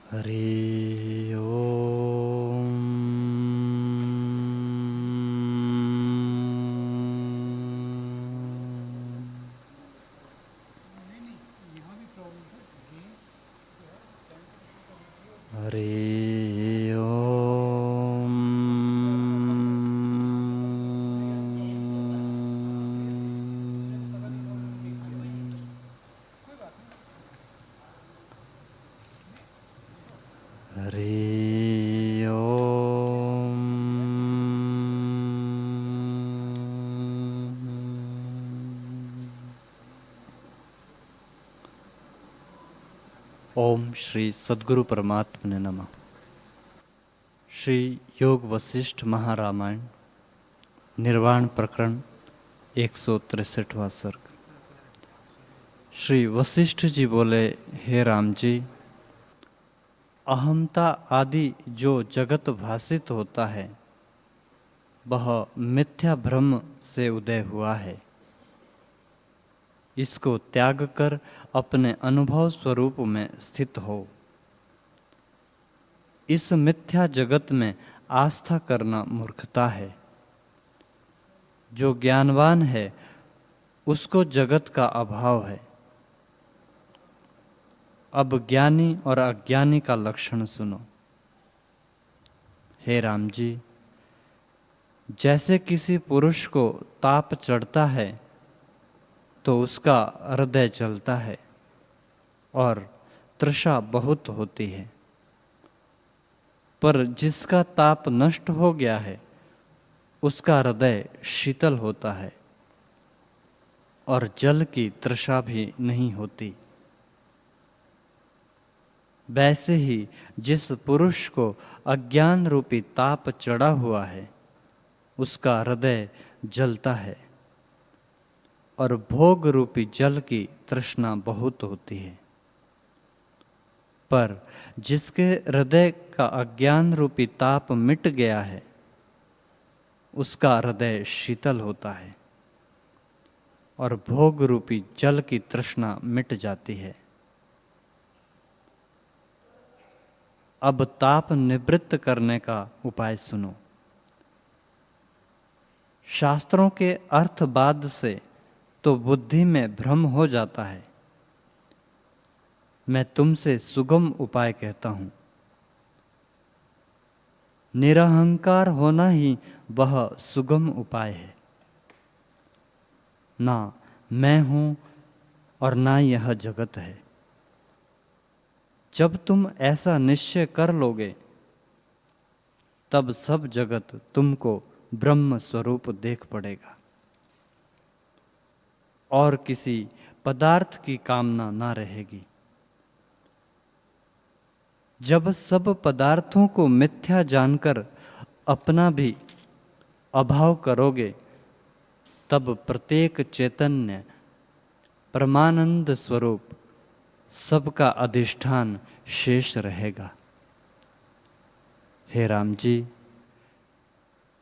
हरि ओम। हरि ओम। हरि ओम। ओम श्री सद्गुरु परमात्मने नमः। श्री योग वशिष्ठ महारामायण निर्वाण प्रकरण 163वां सर्ग। श्री वशिष्ठ जी बोले, हे राम जी, अहमता आदि जो जगत भासित होता है वह मिथ्या भ्रम से उदय हुआ है। इसको त्याग कर अपने अनुभव स्वरूप में स्थित हो। इस मिथ्या जगत में आस्था करना मूर्खता है। जो ज्ञानवान है उसको जगत का अभाव है। अब ज्ञानी और अज्ञानी का लक्षण सुनो। हे राम जी, जैसे किसी पुरुष को ताप चढ़ता है तो उसका हृदय जलता है और तृषा बहुत होती है, पर जिसका ताप नष्ट हो गया है उसका हृदय शीतल होता है और जल की तृषा भी नहीं होती। वैसे ही जिस पुरुष को अज्ञान रूपी ताप चढ़ा हुआ है उसका हृदय जलता है और भोग रूपी जल की तृष्णा बहुत होती है, पर जिसके हृदय का अज्ञान रूपी ताप मिट गया है उसका हृदय शीतल होता है और भोग रूपी जल की तृष्णा मिट जाती है। अब ताप निवृत्त करने का उपाय सुनो। शास्त्रों के अर्थवाद से तो बुद्धि में भ्रम हो जाता है। मैं तुमसे सुगम उपाय कहता हूं। निरहंकार होना ही वह सुगम उपाय है। ना मैं हूं और ना यह जगत है। जब तुम ऐसा निश्चय कर लोगे तब सब जगत तुमको ब्रह्म स्वरूप देख पड़ेगा और किसी पदार्थ की कामना ना रहेगी। जब सब पदार्थों को मिथ्या जानकर अपना भी अभाव करोगे तब प्रत्येक चैतन्य परमानंद स्वरूप सबका अधिष्ठान शेष रहेगा। हे राम जी,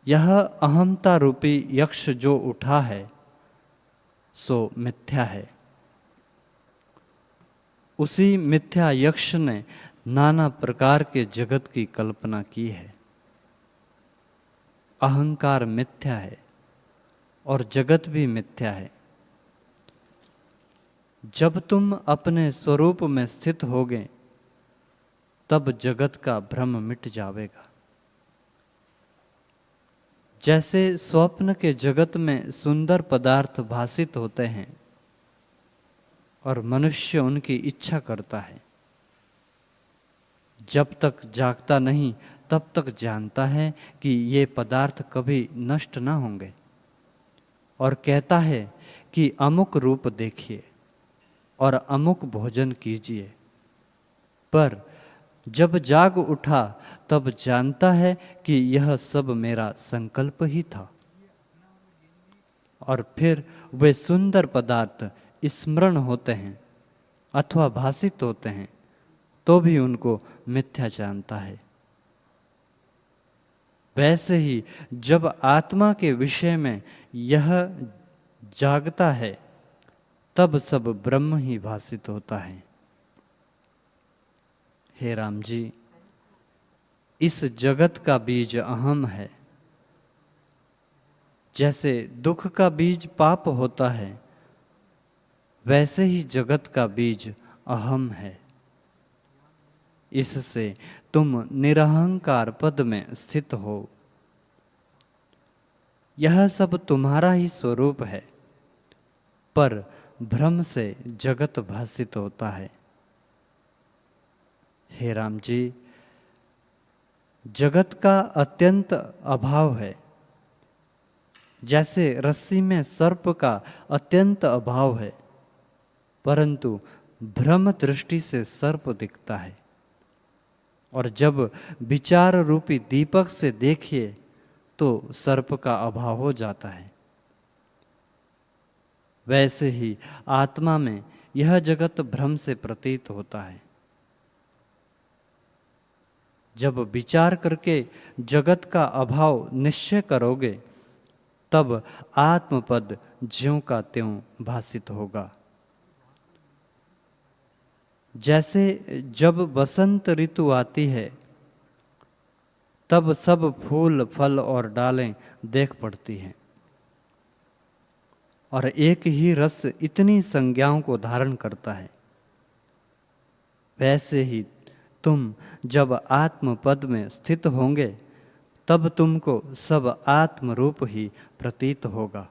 यह अहमता रूपी यक्ष जो उठा है सो मिथ्या है। उसी मिथ्या यक्ष ने नाना प्रकार के जगत की कल्पना की है। अहंकार मिथ्या है और जगत भी मिथ्या है। जब तुम अपने स्वरूप में स्थित होगे तब जगत का भ्रम मिट जाएगा। जैसे स्वप्न के जगत में सुंदर पदार्थ भासित होते हैं और मनुष्य उनकी इच्छा करता है, जब तक जागता नहीं तब तक जानता है कि ये पदार्थ कभी नष्ट ना होंगे और कहता है कि अमुक रूप देखिए और अमुक भोजन कीजिए, पर जब जाग उठा तब जानता है कि यह सब मेरा संकल्प ही था। और फिर वे सुंदर पदार्थ स्मरण होते हैं अथवा भासित होते हैं तो भी उनको मिथ्या जानता है। वैसे ही जब आत्मा के विषय में यह जागता है तब सब ब्रह्म ही भासित होता है। हे राम जी, इस जगत का बीज अहम है। जैसे दुख का बीज पाप होता है, वैसे ही जगत का बीज अहम है। इससे तुम निरहंकार पद में स्थित हो। यह सब तुम्हारा ही स्वरूप है, पर भ्रम से जगत भासित होता है। हे राम जी, जगत का अत्यंत अभाव है। जैसे रस्सी में सर्प का अत्यंत अभाव है, परंतु भ्रम दृष्टि से सर्प दिखता है। और जब विचार रूपी दीपक से देखिए तो सर्प का अभाव हो जाता है। वैसे ही आत्मा में यह जगत भ्रम से प्रतीत होता है। जब विचार करके जगत का अभाव निश्चय करोगे, तब आत्मपद ज्यों का त्यों भासित होगा। जैसे जब बसंत ऋतु आती है, तब सब फूल फल और डालें देख पड़ती हैं, और एक ही रस इतनी संज्ञाओं को धारण करता है। वैसे ही तुम जब आत्म पद में स्थित होंगे, तब तुमको सब आत्म रूप ही प्रतीत होगा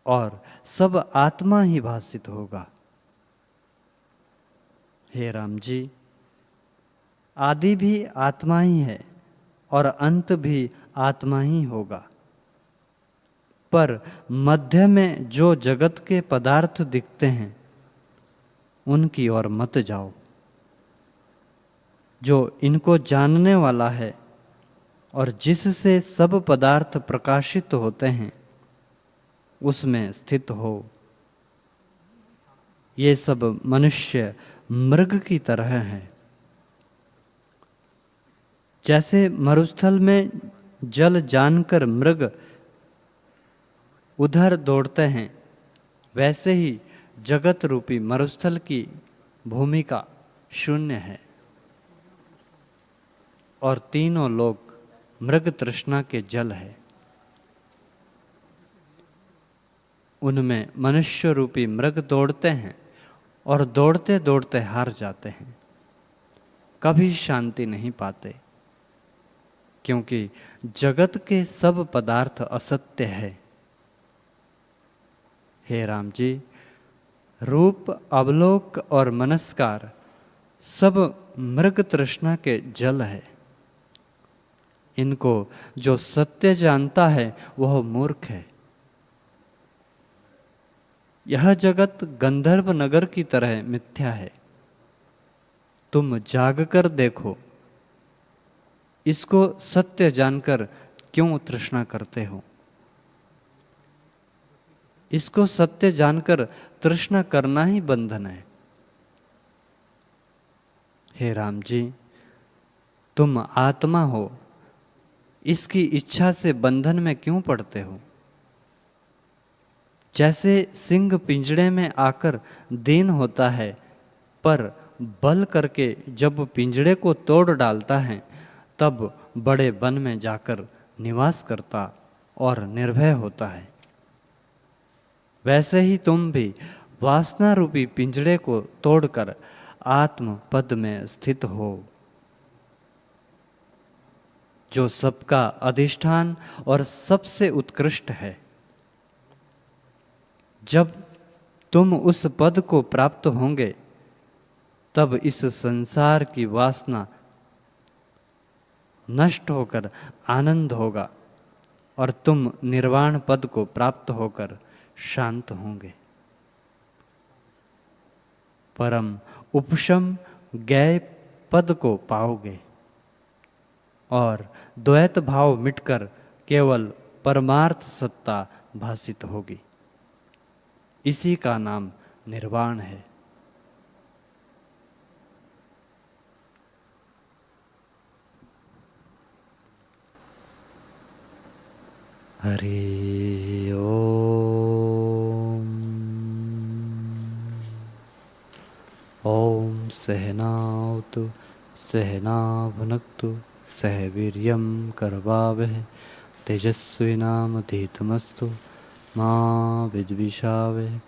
और सब आत्मा ही भासित होगा। हे राम जी, आदि भी आत्मा ही है और अंत भी आत्मा ही होगा। पर मध्य में जो जगत के पदार्थ दिखते हैं, उनकी ओर मत जाओ। जो इनको जानने वाला है और जिससे सब पदार्थ प्रकाशित होते हैं, उसमें स्थित हो। ये सब मनुष्य मृग की तरह हैं। जैसे मरुस्थल में जल जानकर मृग उधर दौड़ते हैं, वैसे ही जगत रूपी मरुस्थल की भूमिका शून्य है और तीनों लोक मृग तृष्णा के जल है। उनमें मनुष्य रूपी मृग दौड़ते हैं और दौड़ते दौड़ते हार जाते हैं, कभी शांति नहीं पाते, क्योंकि जगत के सब पदार्थ असत्य है। हे राम जी, रूप, अवलोक और मनस्कार सब मृग तृष्णा के जल है। इनको जो सत्य जानता है वह मूर्ख है। यह जगत गंधर्व नगर की तरह मिथ्या है। तुम जागकर देखो, इसको सत्य जानकर क्यों तृष्णा करते हो? इसको सत्य जानकर तृष्णा करना ही बंधन है। हे राम जी, तुम आत्मा हो, इसकी इच्छा से बंधन में क्यों पड़ते हो? जैसे सिंह पिंजड़े में आकर दीन होता है, पर बल करके जब पिंजड़े को तोड़ डालता है, तब बड़े वन में जाकर निवास करता और निर्भय होता है। वैसे ही तुम भी वासना रूपी पिंजड़े को तोड़कर आत्म पद में स्थित हो, जो सबका अधिष्ठान और सबसे उत्कृष्ट है। जब तुम उस पद को प्राप्त होंगे, तब इस संसार की वासना नष्ट होकर आनंद होगा और तुम निर्वाण पद को प्राप्त होकर शांत होंगे। परम उपशम ज्ञेय पद को पाओगे और द्वैत भाव मिटकर केवल परमार्थ सत्ता भासित होगी। इसी का नाम निर्वाण है। हरि ओम। ओम सहनावतु सहनाभुनक्तु सह वीर्यं करवावहै तेजस्विनामधीतमस्तु मा विद्विषावहै।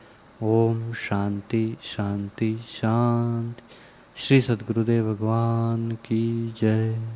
ओम शांति शांति शांति। श्री सद्गुरुदेव भगवान की जय।